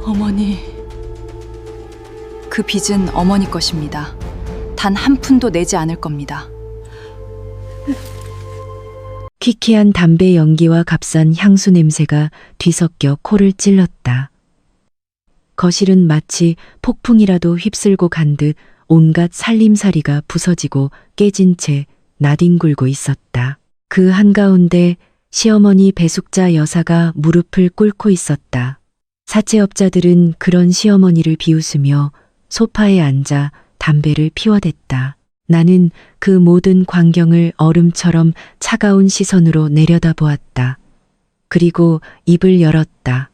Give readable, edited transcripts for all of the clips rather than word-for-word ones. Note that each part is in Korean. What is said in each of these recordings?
어머니, 그 빚은 어머니 것입니다. 단 한 푼도 내지 않을 겁니다. 퀴퀴한 담배 연기와 값싼 향수 냄새가 뒤섞여 코를 찔렀다. 거실은 마치 폭풍이라도 휩쓸고 간 듯 온갖 살림살이가 부서지고 깨진 채 나뒹굴고 있었다. 그 한가운데 시어머니 배숙자 여사가 무릎을 꿇고 있었다. 사채업자들은 그런 시어머니를 비웃으며 소파에 앉아 담배를 피워댔다. 나는 그 모든 광경을 얼음처럼 차가운 시선으로 내려다보았다. 그리고 입을 열었다.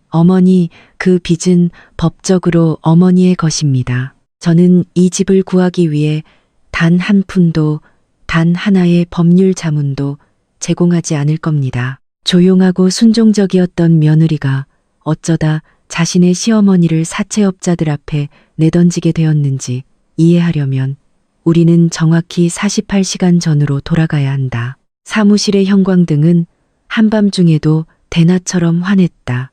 어머니, 그 빚은 법적으로 어머니의 것입니다. 저는 이 집을 구하기 위해 단 한 푼도, 단 하나의 법률 자문도 제공하지 않을 겁니다. 조용하고 순종적이었던 며느리가 어쩌다 자신의 시어머니를 사채업자들 앞에 내던지게 되었는지 이해하려면 우리는 정확히 48시간 전으로 돌아가야 한다. 사무실의 형광등은 한밤중에도 대낮처럼 환했다.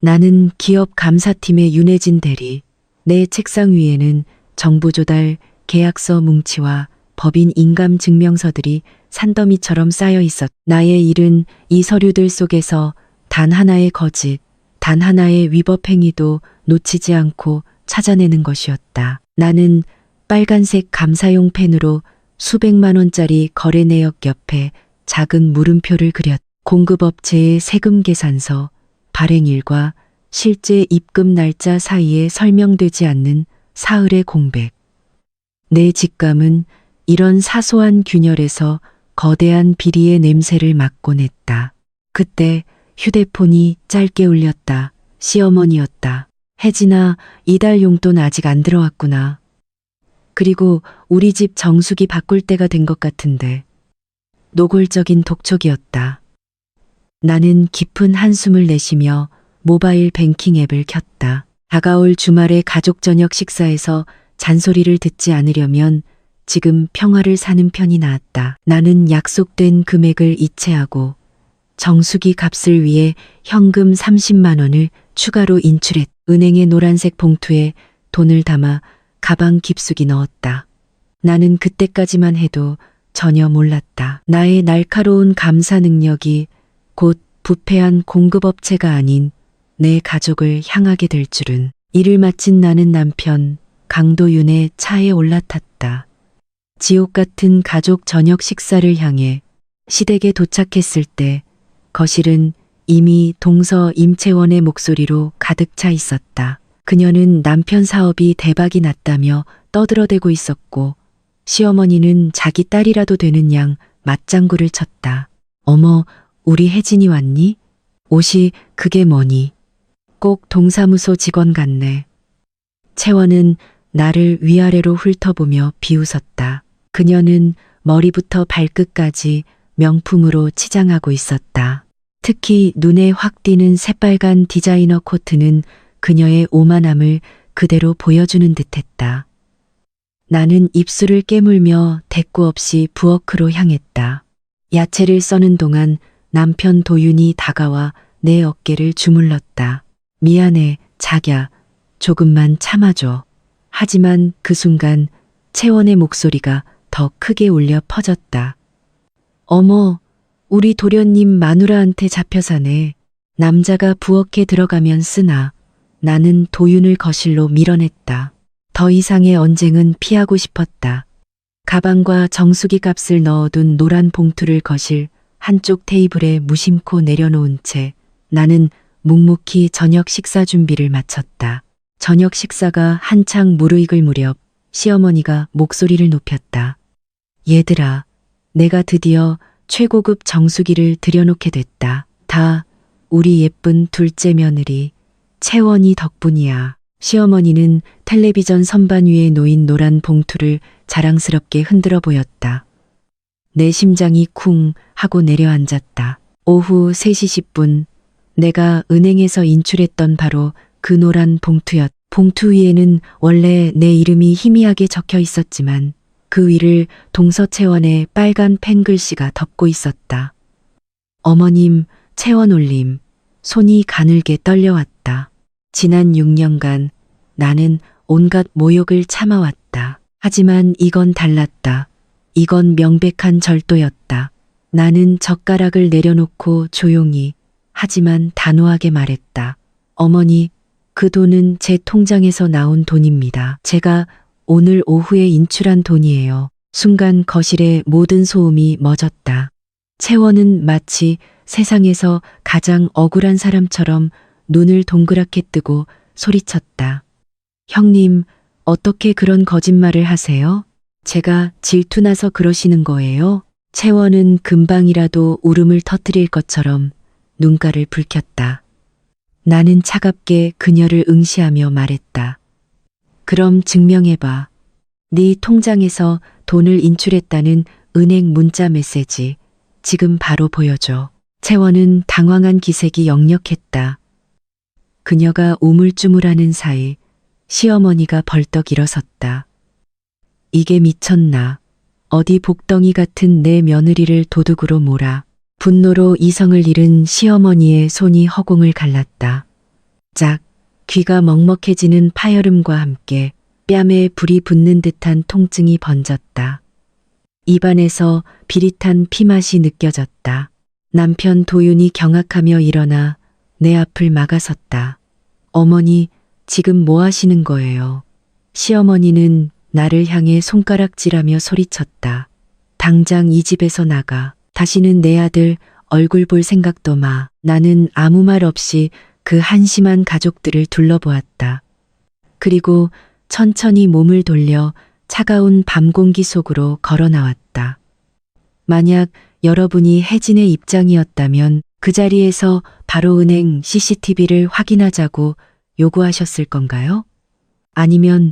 나는 기업 감사팀의 윤혜진 대리, 내 책상 위에는 정부 조달 계약서 뭉치와 법인 인감 증명서들이 산더미처럼 쌓여 있었다. 나의 일은 이 서류들 속에서 단 하나의 거짓, 단 하나의 위법 행위도 놓치지 않고 찾아내는 것이었다. 나는 빨간색 감사용 펜으로 수백만 원짜리 거래 내역 옆에 작은 물음표를 그렸다. 공급업체의 세금 계산서, 발행일과 실제 입금 날짜 사이에 설명되지 않는 사흘의 공백. 내 직감은 이런 사소한 균열에서 거대한 비리의 냄새를 맡곤 했다. 그때 휴대폰이 짧게 울렸다. 시어머니였다. 혜진아, 이달 용돈 아직 안 들어왔구나. 그리고 우리 집 정수기 바꿀 때가 된 것 같은데. 노골적인 독촉이었다. 나는 깊은 한숨을 내쉬며 모바일 뱅킹 앱을 켰다. 다가올 주말의 가족 저녁 식사에서 잔소리를 듣지 않으려면 지금 평화를 사는 편이 나았다. 나는 약속된 금액을 이체하고 정수기 값을 위해 현금 30만 원을 추가로 인출했다. 은행의 노란색 봉투에 돈을 담아 가방 깊숙이 넣었다. 나는 그때까지만 해도 전혀 몰랐다. 나의 날카로운 감사 능력이 곧 부패한 공급업체가 아닌 내 가족을 향하게 될 줄은. 일을 마친 나는 남편 강도윤의 차에 올라탔다. 지옥 같은 가족 저녁 식사를 향해 시댁에 도착했을 때 거실은 이미 동서 임채원의 목소리로 가득 차 있었다. 그녀는 남편 사업이 대박이 났다며 떠들어대고 있었고 시어머니는 자기 딸이라도 되는 양 맞장구를 쳤다. 어머, 우리 혜진이 왔니? 옷이 그게 뭐니? 꼭 동사무소 직원 같네. 채원은 나를 위아래로 훑어보며 비웃었다. 그녀는 머리부터 발끝까지 명품으로 치장하고 있었다. 특히 눈에 확 띄는 새빨간 디자이너 코트는 그녀의 오만함을 그대로 보여주는 듯했다. 나는 입술을 깨물며 대꾸 없이 부엌으로 향했다. 야채를 써는 동안 남편 도윤이 다가와 내 어깨를 주물렀다. 미안해, 자기야. 조금만 참아줘. 하지만 그 순간 채원의 목소리가 더 크게 울려 퍼졌다. 어머, 우리 도련님 마누라한테 잡혀 사네. 남자가 부엌에 들어가면 쓰나. 나는 도윤을 거실로 밀어냈다. 더 이상의 언쟁은 피하고 싶었다. 가방과 정수기 값을 넣어둔 노란 봉투를 거실 한쪽 테이블에 무심코 내려놓은 채 나는 묵묵히 저녁 식사 준비를 마쳤다. 저녁 식사가 한창 무르익을 무렵 시어머니가 목소리를 높였다. 얘들아, 내가 드디어 최고급 정수기를 들여놓게 됐다. 다 우리 예쁜 둘째 며느리 채원이 덕분이야. 시어머니는 텔레비전 선반 위에 놓인 노란 봉투를 자랑스럽게 흔들어 보였다. 내 심장이 쿵 하고 내려앉았다. 오후 3시 10분 내가 은행에서 인출했던 바로 그 노란 봉투였다. 봉투 위에는 원래 내 이름이 희미하게 적혀 있었지만 그 위를 동서채원의 빨간 펜글씨가 덮고 있었다. 어머님, 채원 올림. 손이 가늘게 떨려왔다. 지난 6년간 나는 온갖 모욕을 참아왔다. 하지만 이건 달랐다. 이건 명백한 절도였다. 나는 젓가락을 내려놓고 조용히 하지만 단호하게 말했다. 어머니, 그 돈은 제 통장에서 나온 돈입니다. 제가 오늘 오후에 인출한 돈이에요. 순간 거실의 모든 소음이 멎었다. 채원은 마치 세상에서 가장 억울한 사람처럼 눈을 동그랗게 뜨고 소리쳤다. 형님, 어떻게 그런 거짓말을 하세요? 제가 질투나서 그러시는 거예요? 채원은 금방이라도 울음을 터뜨릴 것처럼 눈가를 붉혔다. 나는 차갑게 그녀를 응시하며 말했다. 그럼 증명해봐. 네 통장에서 돈을 인출했다는 은행 문자 메시지 지금 바로 보여줘. 채원은 당황한 기색이 역력했다. 그녀가 우물쭈물하는 사이 시어머니가 벌떡 일어섰다. 이게 미쳤나. 어디 복덩이 같은 내 며느리를 도둑으로 몰아. 분노로 이성을 잃은 시어머니의 손이 허공을 갈랐다. 짝, 귀가 먹먹해지는 파열음과 함께 뺨에 불이 붙는 듯한 통증이 번졌다. 입안에서 비릿한 피맛이 느껴졌다. 남편 도윤이 경악하며 일어나 내 앞을 막아섰다. 어머니, 지금 뭐 하시는 거예요? 시어머니는 나를 향해 손가락질하며 소리쳤다. 당장 이 집에서 나가. 다시는 내 아들 얼굴 볼 생각도 마. 나는 아무 말 없이 그 한심한 가족들을 둘러보았다. 그리고 천천히 몸을 돌려 차가운 밤 공기 속으로 걸어 나왔다. 만약 여러분이 혜진의 입장이었다면 그 자리에서 바로 은행 CCTV를 확인하자고 요구하셨을 건가요? 아니면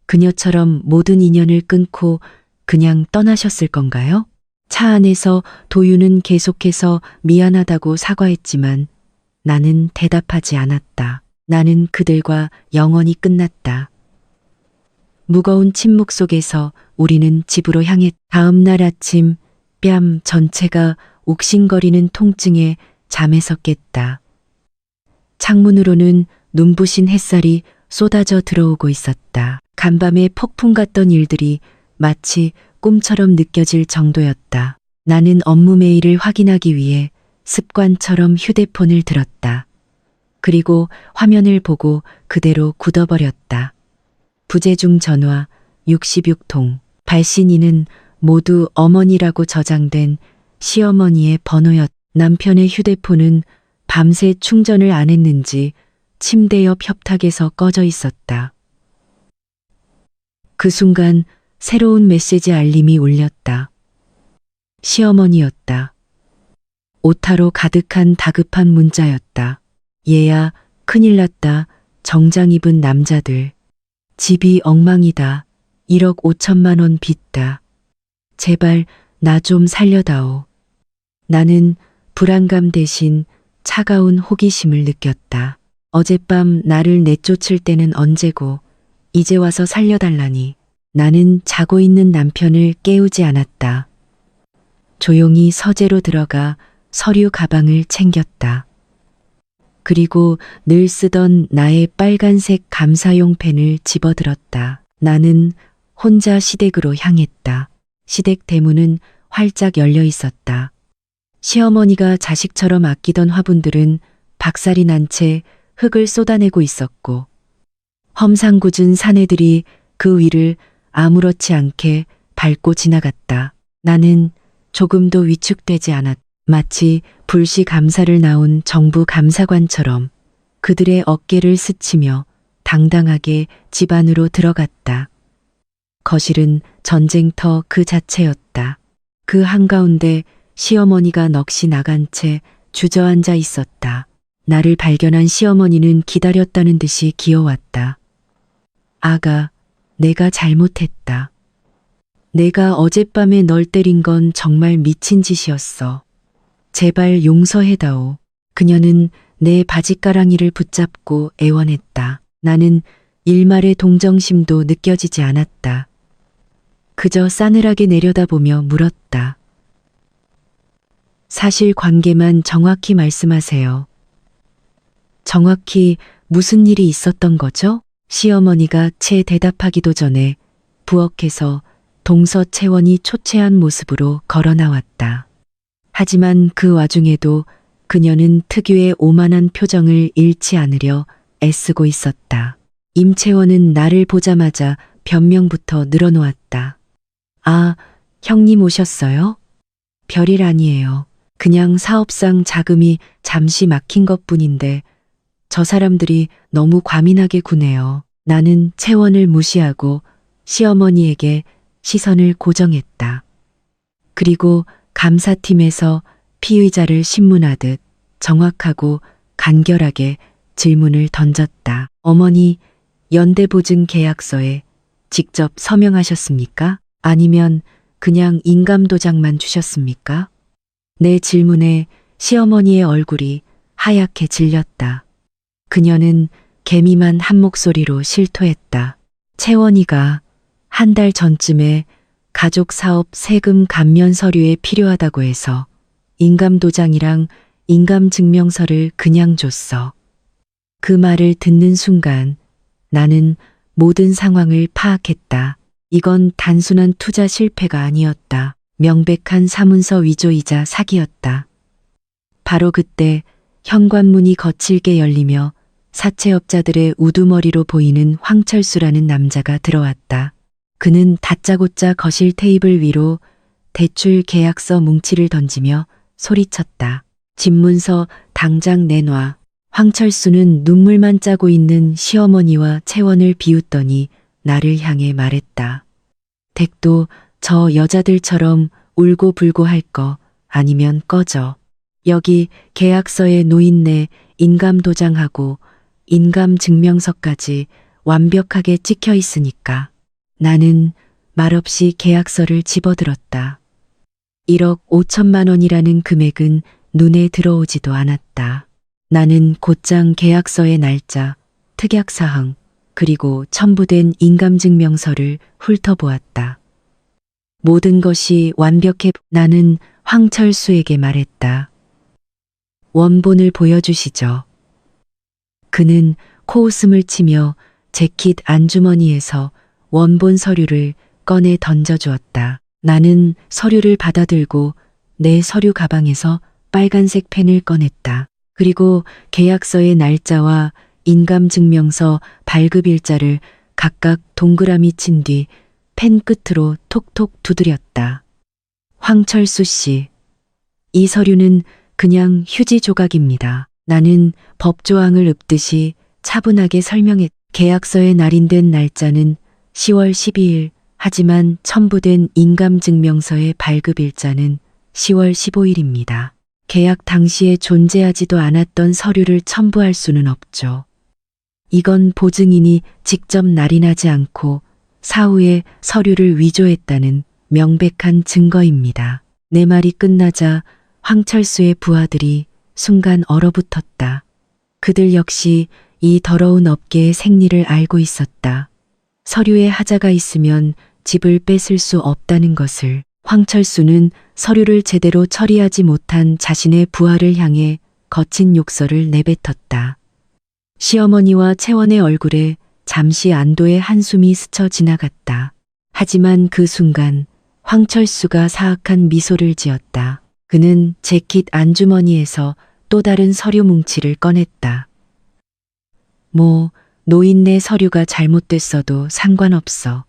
그녀처럼 모든 인연을 끊고 그냥 떠나셨을 건가요? 차 안에서 도윤은 계속해서 미안하다고 사과했지만 나는 대답하지 않았다. 나는 그들과 영원히 끝났다. 무거운 침묵 속에서 우리는 집으로 향했다. 다음 날 아침 뺨 전체가 욱신거리는 통증에 잠에서 깼다. 창문으로는 눈부신 햇살이 쏟아져 들어오고 있었다. 간밤에 폭풍 같던 일들이 마치 꿈처럼 느껴질 정도였다. 나는 업무 메일을 확인하기 위해 습관처럼 휴대폰을 들었다. 그리고 화면을 보고 그대로 굳어버렸다. 부재중 전화 66통. 발신인은 모두 어머니라고 저장된 시어머니의 번호였다. 남편의 휴대폰은 밤새 충전을 안 했는지 침대 옆 협탁에서 꺼져 있었다. 그 순간 새로운 메시지 알림이 울렸다. 시어머니였다. 오타로 가득한 다급한 문자였다. 얘야, 큰일 났다. 정장 입은 남자들. 집이 엉망이다. 1억 5천만 원 빚다. 제발 나 좀 살려다오. 나는 불안감 대신 차가운 호기심을 느꼈다. 어젯밤 나를 내쫓을 때는 언제고 이제 와서 살려달라니. 나는 자고 있는 남편을 깨우지 않았다. 조용히 서재로 들어가 서류 가방을 챙겼다. 그리고 늘 쓰던 나의 빨간색 감사용 펜을 집어들었다. 나는 혼자 시댁으로 향했다. 시댁 대문은 활짝 열려 있었다. 시어머니가 자식처럼 아끼던 화분들은 박살이 난 채 흙을 쏟아내고 있었고 험상궂은 사내들이 그 위를 아무렇지 않게 밟고 지나갔다. 나는 조금도 위축되지 않았다. 마치 불시 감사를 나온 정부 감사관처럼 그들의 어깨를 스치며 당당하게 집 안으로 들어갔다. 거실은 전쟁터 그 자체였다. 그 한가운데 시어머니가 넋이 나간 채 주저앉아 있었다. 나를 발견한 시어머니는 기다렸다는 듯이 기어왔다. 아가, 내가 잘못했다. 내가 어젯밤에 널 때린 건 정말 미친 짓이었어. 제발 용서해다오. 그녀는 내 바지가랑이를 붙잡고 애원했다. 나는 일말의 동정심도 느껴지지 않았다. 그저 싸늘하게 내려다보며 물었다. 사실 관계만 정확히 말씀하세요. 정확히 무슨 일이 있었던 거죠? 시어머니가 채 대답하기도 전에 부엌에서 동서 채원이 초췌한 모습으로 걸어 나왔다. 하지만 그 와중에도 그녀는 특유의 오만한 표정을 잃지 않으려 애쓰고 있었다. 임채원은 나를 보자마자 변명부터 늘어놓았다. 아, 형님 오셨어요? 별일 아니에요. 그냥 사업상 자금이 잠시 막힌 것뿐인데 저 사람들이 너무 과민하게 구네요. 나는 채원을 무시하고 시어머니에게 시선을 고정했다. 그리고 감사팀에서 피의자를 신문하듯 정확하고 간결하게 질문을 던졌다. 어머니, 연대보증 계약서에 직접 서명하셨습니까? 아니면 그냥 인감도장만 주셨습니까? 내 질문에 시어머니의 얼굴이 하얗게 질렸다. 그녀는 개미만 한 목소리로 실토했다. 채원이가 한 달 전쯤에 가족 사업 세금 감면 서류에 필요하다고 해서 인감도장이랑 인감증명서를 그냥 줬어. 그 말을 듣는 순간 나는 모든 상황을 파악했다. 이건 단순한 투자 실패가 아니었다. 명백한 사문서 위조이자 사기였다. 바로 그때 현관문이 거칠게 열리며 사채업자들의 우두머리로 보이는 황철수라는 남자가 들어왔다. 그는 다짜고짜 거실 테이블 위로 대출 계약서 뭉치를 던지며 소리쳤다. 집문서 당장 내놔. 황철수는 눈물만 짜고 있는 시어머니와 채원을 비웃더니 나를 향해 말했다. 댁도 저 여자들처럼 울고불고 할 거 아니면 꺼져. 여기 계약서에 노인네 인감도장하고 인감증명서까지 완벽하게 찍혀 있으니까. 나는 말없이 계약서를 집어들었다. 1억 5천만 원이라는 금액은 눈에 들어오지도 않았다. 나는 곧장 계약서의 날짜, 특약사항, 그리고 첨부된 인감증명서를 훑어보았다. 모든 것이 완벽해. 나는 황철수에게 말했다. 원본을 보여주시죠. 그는 코웃음을 치며 재킷 안주머니에서 원본 서류를 꺼내 던져주었다. 나는 서류를 받아들고 내 서류 가방에서 빨간색 펜을 꺼냈다. 그리고 계약서의 날짜와 인감증명서 발급일자를 각각 동그라미 친 뒤 펜 끝으로 톡톡 두드렸다. 황철수 씨, 이 서류는 그냥 휴지 조각입니다. 나는 법조항을 읊듯이 차분하게 설명했다. 계약서에 날인된 날짜는 10월 12일, 하지만 첨부된 인감증명서의 발급일자는 10월 15일입니다. 계약 당시에 존재하지도 않았던 서류를 첨부할 수는 없죠. 이건 보증인이 직접 날인하지 않고 사후에 서류를 위조했다는 명백한 증거입니다. 내 말이 끝나자 황철수의 부하들이 순간 얼어붙었다. 그들 역시 이 더러운 업계의 생리를 알고 있었다. 서류에 하자가 있으면 집을 뺏을 수 없다는 것을. 황철수는 서류를 제대로 처리하지 못한 자신의 부하를 향해 거친 욕설을 내뱉었다. 시어머니와 채원의 얼굴에 잠시 안도의 한숨이 스쳐 지나갔다. 하지만 그 순간 황철수가 사악한 미소를 지었다. 그는 재킷 안주머니에서 또 다른 서류 뭉치를 꺼냈다. 노인네 서류가 잘못됐어도 상관없어.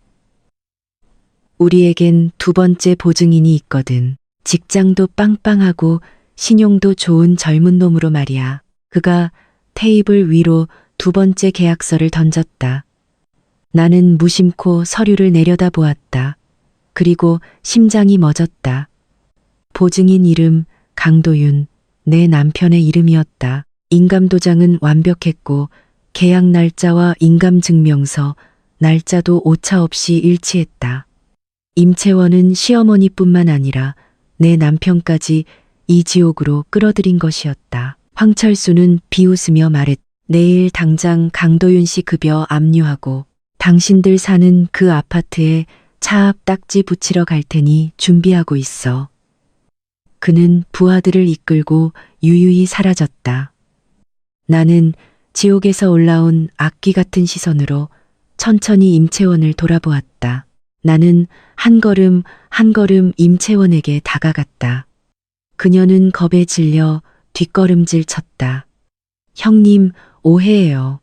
우리에겐 두 번째 보증인이 있거든. 직장도 빵빵하고 신용도 좋은 젊은 놈으로 말이야. 그가 테이블 위로 두 번째 계약서를 던졌다. 나는 무심코 서류를 내려다보았다. 그리고 심장이 멎었다. 보증인 이름 강도윤, 내 남편의 이름이었다. 인감도장은 완벽했고 계약 날짜와 인감증명서, 날짜도 오차 없이 일치했다. 임채원은 시어머니뿐만 아니라 내 남편까지 이 지옥으로 끌어들인 것이었다. 황철수는 비웃으며 말했다. 내일 당장 강도윤 씨 급여 압류하고 당신들 사는 그 아파트에 차 앞 딱지 붙이러 갈 테니 준비하고 있어. 그는 부하들을 이끌고 유유히 사라졌다. 나는 지옥에서 올라온 악귀 같은 시선으로 천천히 임채원을 돌아보았다. 나는 한 걸음 한 걸음 임채원에게 다가갔다. 그녀는 겁에 질려 뒷걸음질 쳤다. 형님, 오해예요.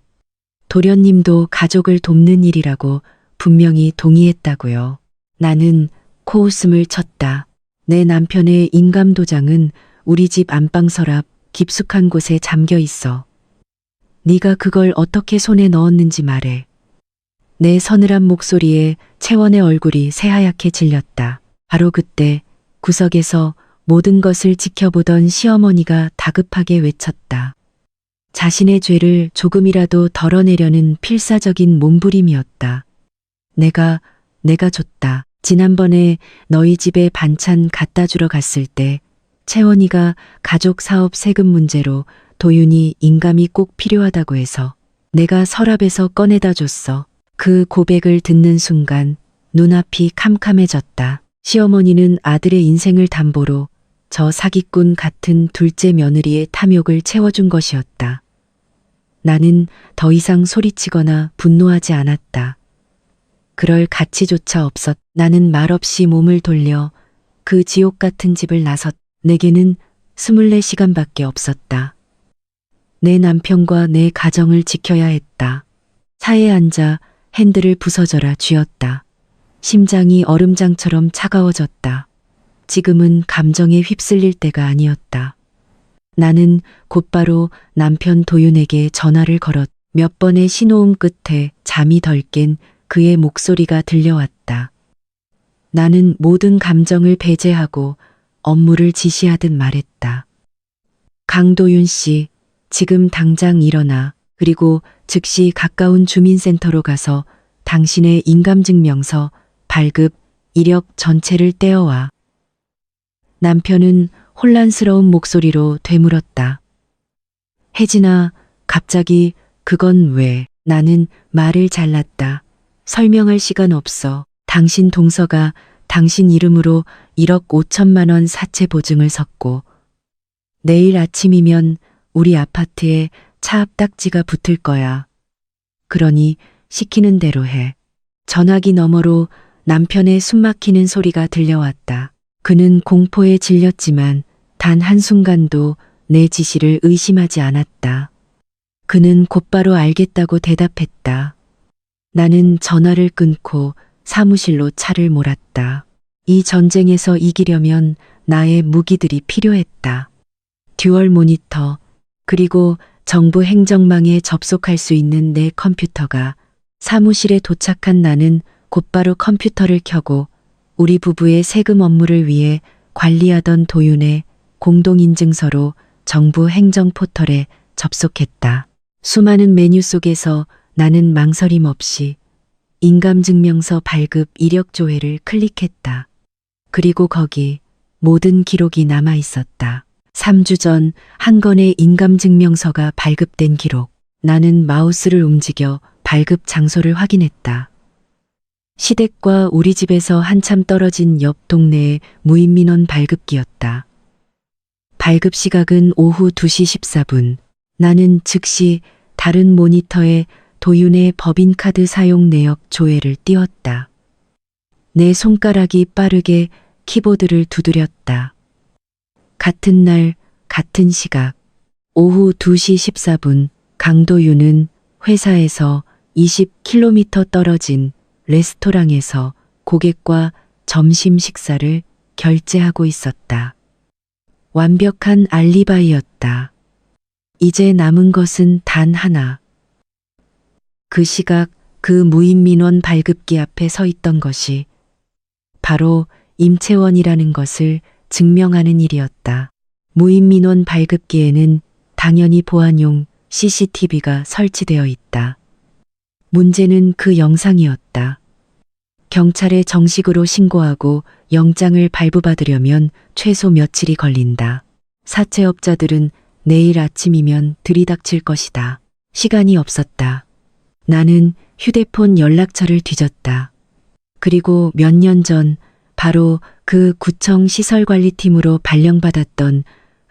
도련님도 가족을 돕는 일이라고 분명히 동의했다고요. 나는 코웃음을 쳤다. 내 남편의 인감도장은 우리 집 안방 서랍 깊숙한 곳에 잠겨 있어. 네가 그걸 어떻게 손에 넣었는지 말해. 내 서늘한 목소리에 채원의 얼굴이 새하얗게 질렸다. 바로 그때 구석에서 모든 것을 지켜보던 시어머니가 다급하게 외쳤다. 자신의 죄를 조금이라도 덜어내려는 필사적인 몸부림이었다. 내가 줬다. 지난번에 너희 집에 반찬 갖다 주러 갔을 때 채원이가 가족 사업 세금 문제로 도윤이 인감이 꼭 필요하다고 해서 내가 서랍에서 꺼내다 줬어. 그 고백을 듣는 순간 눈앞이 캄캄해졌다. 시어머니는 아들의 인생을 담보로 저 사기꾼 같은 둘째 며느리의 탐욕을 채워준 것이었다. 나는 더 이상 소리치거나 분노하지 않았다. 그럴 가치조차 없었. 나는 말없이 몸을 돌려 그 지옥 같은 집을 나섰. 내게는 24시간밖에 없었다. 내 남편과 내 가정을 지켜야 했다. 차에 앉아 핸들을 부서져라 쥐었다. 심장이 얼음장처럼 차가워졌다. 지금은 감정에 휩쓸릴 때가 아니었다. 나는 곧바로 남편 도윤에게 전화를 걸었. 몇 번의 신호음 끝에 잠이 덜 깬 그의 목소리가 들려왔다. 나는 모든 감정을 배제하고 업무를 지시하듯 말했다. 강도윤 씨, 지금 당장 일어나. 그리고 즉시 가까운 주민센터로 가서 당신의 인감증명서, 발급, 이력 전체를 떼어와. 남편은 혼란스러운 목소리로 되물었다. 혜진아, 갑자기 그건 왜? 나는 말을 잘랐다. 설명할 시간 없어. 당신 동서가 당신 이름으로 1억 5천만 원 사채 보증을 섰고 내일 아침이면 우리 아파트에 차 앞딱지가 붙을 거야. 그러니 시키는 대로 해. 전화기 너머로 남편의 숨막히는 소리가 들려왔다. 그는 공포에 질렸지만 단 한순간도 내 지시를 의심하지 않았다. 그는 곧바로 알겠다고 대답했다. 나는 전화를 끊고 사무실로 차를 몰았다. 이 전쟁에서 이기려면 나의 무기들이 필요했다. 듀얼 모니터, 그리고 정부 행정망에 접속할 수 있는 내 컴퓨터가. 사무실에 도착한 나는 곧바로 컴퓨터를 켜고 우리 부부의 세금 업무를 위해 관리하던 도윤의 공동인증서로 정부 행정 포털에 접속했다. 수많은 메뉴 속에서 나는 망설임 없이 인감증명서 발급 이력 조회를 클릭했다. 그리고 거기 모든 기록이 남아 있었다. 3주 전 한 건의 인감증명서가 발급된 기록. 나는 마우스를 움직여 발급 장소를 확인했다. 시댁과 우리 집에서 한참 떨어진 옆 동네의 무인민원 발급기였다. 발급 시각은 오후 2시 14분. 나는 즉시 다른 모니터에 도윤의 법인카드 사용 내역 조회를 띄웠다. 내 손가락이 빠르게 키보드를 두드렸다. 같은 날, 같은 시각, 오후 2시 14분, 강도윤은 회사에서 20km 떨어진 레스토랑에서 고객과 점심 식사를 결제하고 있었다. 완벽한 알리바이였다. 이제 남은 것은 단 하나. 그 시각 그 무인민원 발급기 앞에 서 있던 것이 바로 임채원이라는 것을 증명하는 일이었다. 무인민원 발급기에는 당연히 보안용 CCTV가 설치되어 있다. 문제는 그 영상이었다. 경찰에 정식으로 신고하고 영장을 발부받으려면 최소 며칠이 걸린다. 사채업자들은 내일 아침이면 들이닥칠 것이다. 시간이 없었다. 나는 휴대폰 연락처를 뒤졌다. 그리고 몇 년 전 바로 그 구청 시설관리팀으로 발령받았던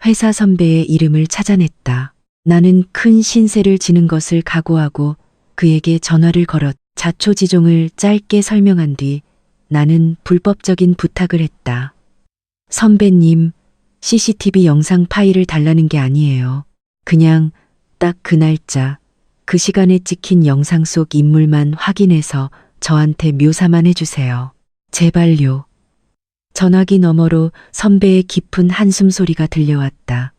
회사 선배의 이름을 찾아냈다. 나는 큰 신세를 지는 것을 각오하고 그에게 전화를 걸어 자초지종을 짧게 설명한 뒤 나는 불법적인 부탁을 했다. 선배님, CCTV 영상 파일을 달라는 게 아니에요. 그냥 딱 그 날짜, 그 시간에 찍힌 영상 속 인물만 확인해서 저한테 묘사만 해주세요. 제발요. 전화기 너머로 선배의 깊은 한숨 소리가 들려왔다.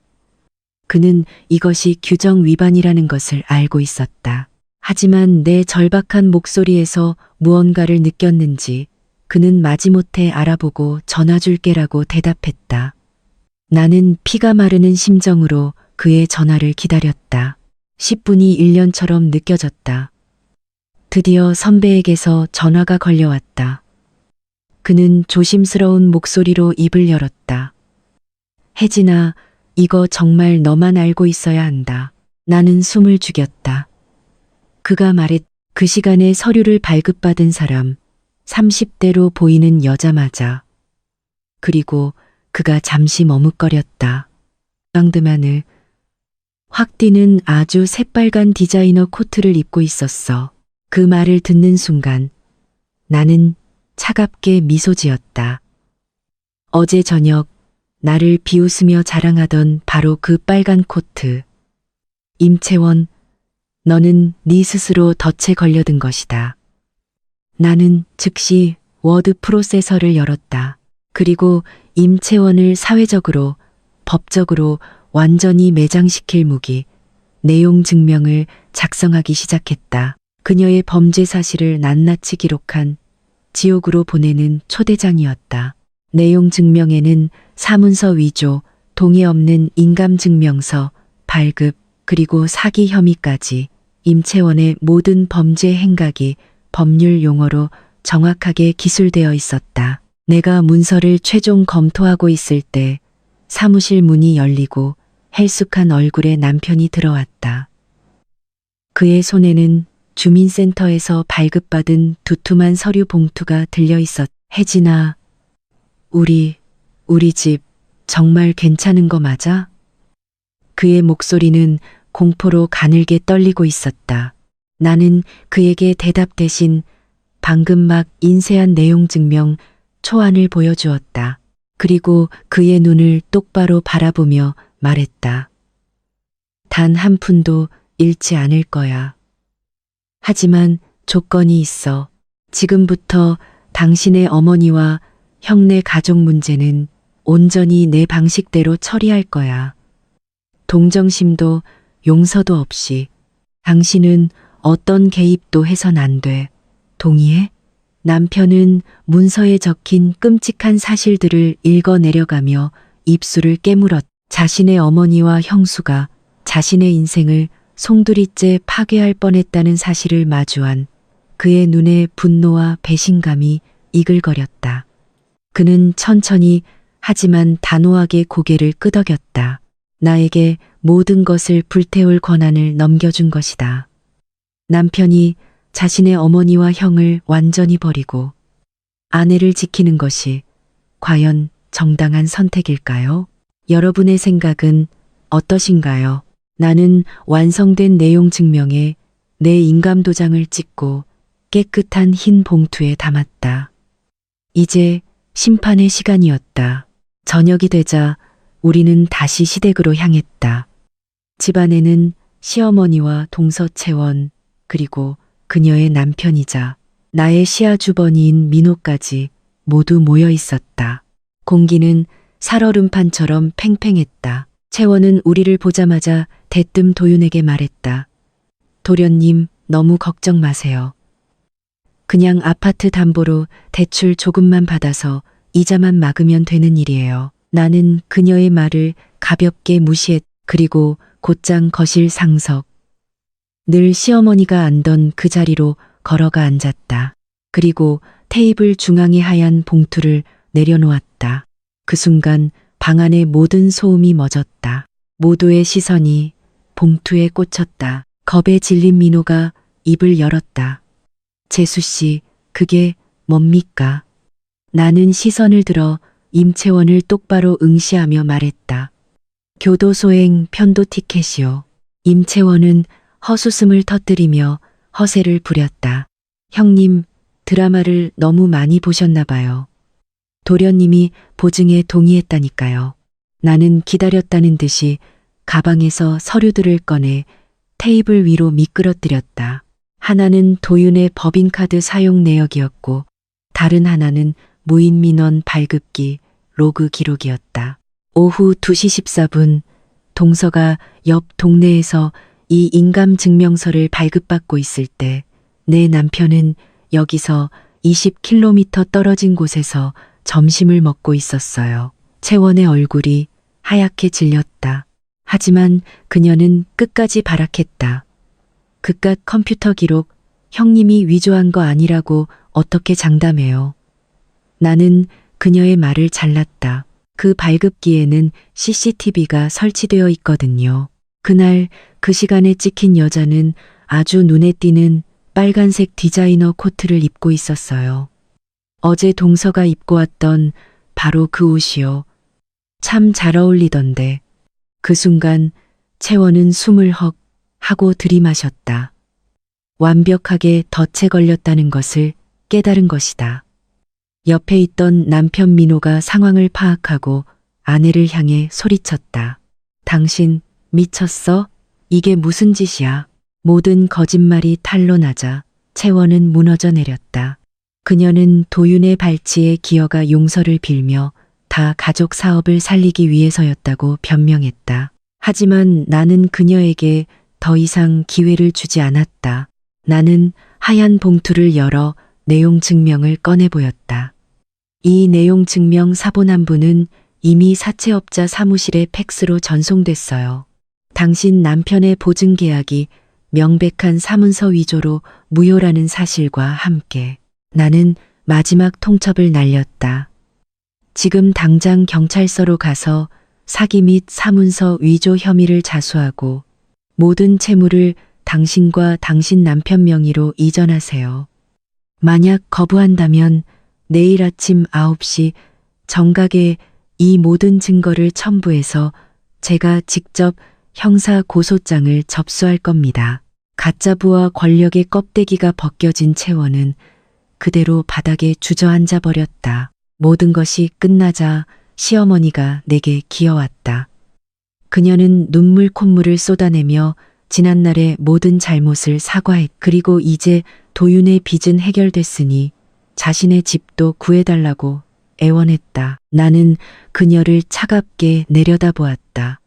그는 이것이 규정 위반이라는 것을 알고 있었다. 하지만 내 절박한 목소리에서 무언가를 느꼈는지 그는 마지못해 알아보고 전화 줄게라고 대답했다. 나는 피가 마르는 심정으로 그의 전화를 기다렸다. 10분이 1년처럼 느껴졌다. 드디어 선배에게서 전화가 걸려왔다. 그는 조심스러운 목소리로 입을 열었다. 혜진아, 이거 정말 너만 알고 있어야 한다. 나는 숨을 죽였다. 그가 말했, 그 시간에 서류를 발급받은 사람, 30대로 보이는 여자 맞아. 그리고 그가 잠시 머뭇거렸다. 방드만을 확 띄는 아주 새빨간 디자이너 코트를 입고 있었어. 그 말을 듣는 순간 나는 차갑게 미소 지었다. 어제 저녁 나를 비웃으며 자랑하던 바로 그 빨간 코트. 임채원, 너는 네 스스로 덫에 걸려든 것이다. 나는 즉시 워드 프로세서를 열었다. 그리고 임채원을 사회적으로, 법적으로 완전히 매장시킬 무기, 내용 증명을 작성하기 시작했다. 그녀의 범죄 사실을 낱낱이 기록한 지옥으로 보내는 초대장이었다. 내용 증명에는 사문서 위조, 동의 없는 인감증명서, 발급, 그리고 사기 혐의까지 임채원의 모든 범죄 행각이 법률 용어로 정확하게 기술되어 있었다. 내가 문서를 최종 검토하고 있을 때 사무실 문이 열리고 헬쑥한 얼굴의 남편이 들어왔다. 그의 손에는 주민센터에서 발급받은 두툼한 서류 봉투가 들려 있었. 혜진아, 우리 집 정말 괜찮은 거 맞아? 그의 목소리는 공포로 가늘게 떨리고 있었다. 나는 그에게 대답 대신 방금 막 인쇄한 내용 증명 초안을 보여주었다. 그리고 그의 눈을 똑바로 바라보며 말했다. 단 한 푼도 잃지 않을 거야. 하지만 조건이 있어. 지금부터 당신의 어머니와 형네 가족 문제는 온전히 내 방식대로 처리할 거야. 동정심도 용서도 없이. 당신은 어떤 개입도 해선 안 돼. 동의해? 남편은 문서에 적힌 끔찍한 사실들을 읽어내려가며 입술을 깨물었. 자신의 어머니와 형수가 자신의 인생을 송두리째 파괴할 뻔했다는 사실을 마주한 그의 눈에 분노와 배신감이 이글거렸다. 그는 천천히 하지만 단호하게 고개를 끄덕였다. 나에게 모든 것을 불태울 권한을 넘겨준 것이다. 남편이 자신의 어머니와 형을 완전히 버리고 아내를 지키는 것이 과연 정당한 선택일까요? 여러분의 생각은 어떠신가요? 나는 완성된 내용 증명에 내 인감도장을 찍고 깨끗한 흰 봉투에 담았다. 이제 심판의 시간이었다. 저녁이 되자 우리는 다시 시댁으로 향했다. 집안에는 시어머니와 동서채원 그리고 그녀의 남편이자 나의 시아주버니인 민호까지 모두 모여 있었다. 공기는 살얼음판처럼 팽팽했다. 채원은 우리를 보자마자 대뜸 도윤에게 말했다. 도련님, 너무 걱정 마세요. 그냥 아파트 담보로 대출 조금만 받아서 이자만 막으면 되는 일이에요. 나는 그녀의 말을 가볍게 무시했. 그리고 곧장 거실 상석. 늘 시어머니가 앉던 그 자리로 걸어가 앉았다. 그리고 테이블 중앙에 하얀 봉투를 내려놓았다. 그 순간 방 안의 모든 소음이 멎었다. 모두의 시선이 봉투에 꽂혔다. 겁에 질린 민호가 입을 열었다. 재수 씨, 그게 뭡니까? 나는 시선을 들어 임채원을 똑바로 응시하며 말했다. 교도소행 편도 티켓이요. 임채원은 헛웃음을 터뜨리며 허세를 부렸다. 형님, 드라마를 너무 많이 보셨나 봐요. 도련님이 보증에 동의했다니까요. 나는 기다렸다는 듯이 가방에서 서류들을 꺼내 테이블 위로 미끄러뜨렸다. 하나는 도윤의 법인카드 사용 내역이었고 다른 하나는 무인민원 발급기 로그 기록이었다. 오후 2시 14분 동서가 옆 동네에서 이 인감증명서를 발급받고 있을 때 내 남편은 여기서 20km 떨어진 곳에서 점심을 먹고 있었어요. 채원의 얼굴이 하얗게 질렸다. 하지만 그녀는 끝까지 발악했다. 그깟 컴퓨터 기록 형님이 위조한 거 아니라고 어떻게 장담해요. 나는 그녀의 말을 잘랐다. 그 발급기에는 CCTV가 설치되어 있거든요. 그날 그 시간에 찍힌 여자는 아주 눈에 띄는 빨간색 디자이너 코트를 입고 있었어요. 어제 동서가 입고 왔던 바로 그 옷이요. 참 잘 어울리던데. 그 순간 채원은 숨을 헉 하고 들이마셨다. 완벽하게 덫에 걸렸다는 것을 깨달은 것이다. 옆에 있던 남편 민호가 상황을 파악하고 아내를 향해 소리쳤다. 당신 미쳤어? 이게 무슨 짓이야? 모든 거짓말이 탄로나자 채원은 무너져 내렸다. 그녀는 도윤의 발치에 기어가 용서를 빌며 다 가족 사업을 살리기 위해서였다고 변명했다. 하지만 나는 그녀에게 더 이상 기회를 주지 않았다. 나는 하얀 봉투를 열어 내용 증명을 꺼내 보였다. 이 내용 증명 사본안부는 이미 사채업자 사무실에 팩스로 전송됐어요. 당신 남편의 보증계약이 명백한 사문서 위조로 무효라는 사실과 함께 나는 마지막 통첩을 날렸다. 지금 당장 경찰서로 가서 사기 및 사문서 위조 혐의를 자수하고 모든 채무를 당신과 당신 남편 명의로 이전하세요. 만약 거부한다면 내일 아침 9시 정각에 이 모든 증거를 첨부해서 제가 직접 형사 고소장을 접수할 겁니다. 가짜부와 권력의 껍데기가 벗겨진 채원은 그대로 바닥에 주저앉아 버렸다. 모든 것이 끝나자 시어머니가 내게 기어왔다. 그녀는 눈물 콧물을 쏟아내며 지난날의 모든 잘못을 사과했. 그리고 이제 도윤의 빚은 해결됐으니 자신의 집도 구해달라고 애원했다. 나는 그녀를 차갑게 내려다보았다.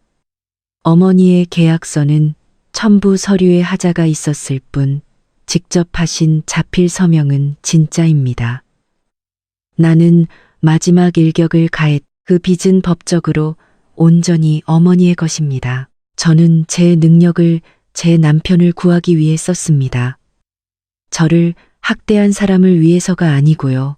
어머니의 계약서는 첨부 서류에 하자가 있었을 뿐 직접 하신 자필 서명은 진짜입니다. 나는 마지막 일격을 가했. 그 빚은 법적으로 온전히 어머니의 것입니다. 저는 제 능력을 제 남편을 구하기 위해 썼습니다. 저를 학대한 사람을 위해서가 아니고요.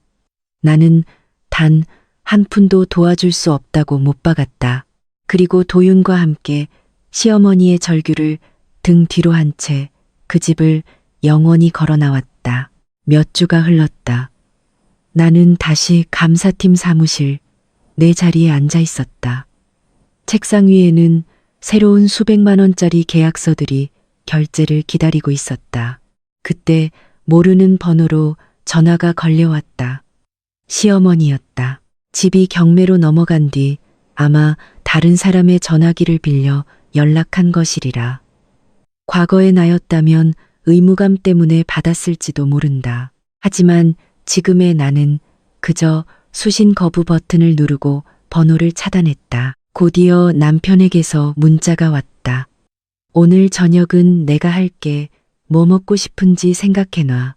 나는 단 한 푼도 도와줄 수 없다고 못 박았다. 그리고 도윤과 함께 시어머니의 절규를 등 뒤로 한 채 그 집을 영원히 걸어 나왔다. 몇 주가 흘렀다. 나는 다시 감사팀 사무실 내 자리에 앉아 있었다. 책상 위에는 새로운 수백만 원짜리 계약서들이 결제를 기다리고 있었다. 그때 모르는 번호로 전화가 걸려왔다. 시어머니였다. 집이 경매로 넘어간 뒤 아마 다른 사람의 전화기를 빌려 연락한 것이리라. 과거의 나였다면 의무감 때문에 받았을지도 모른다. 하지만 지금의 나는 그저 수신 거부 버튼을 누르고 번호를 차단했다. 곧이어 남편에게서 문자가 왔다. 오늘 저녁은 내가 할게. 뭐 먹고 싶은지 생각해놔.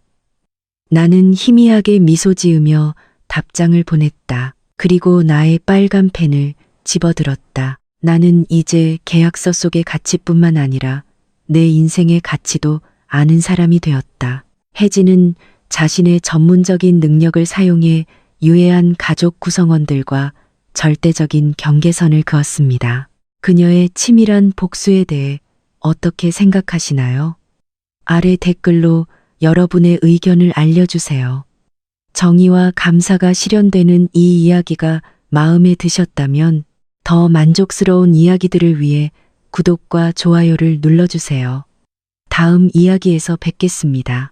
나는 희미하게 미소 지으며 답장을 보냈다. 그리고 나의 빨간 펜을 집어들었다. 나는 이제 계약서 속의 가치뿐만 아니라 내 인생의 가치도 아는 사람이 되었다. 혜진은 자신의 전문적인 능력을 사용해 유해한 가족 구성원들과 절대적인 경계선을 그었습니다. 그녀의 치밀한 복수에 대해 어떻게 생각하시나요? 아래 댓글로 여러분의 의견을 알려주세요. 정의와 감사가 실현되는 이 이야기가 마음에 드셨다면 더 만족스러운 이야기들을 위해 구독과 좋아요를 눌러주세요. 다음 이야기에서 뵙겠습니다.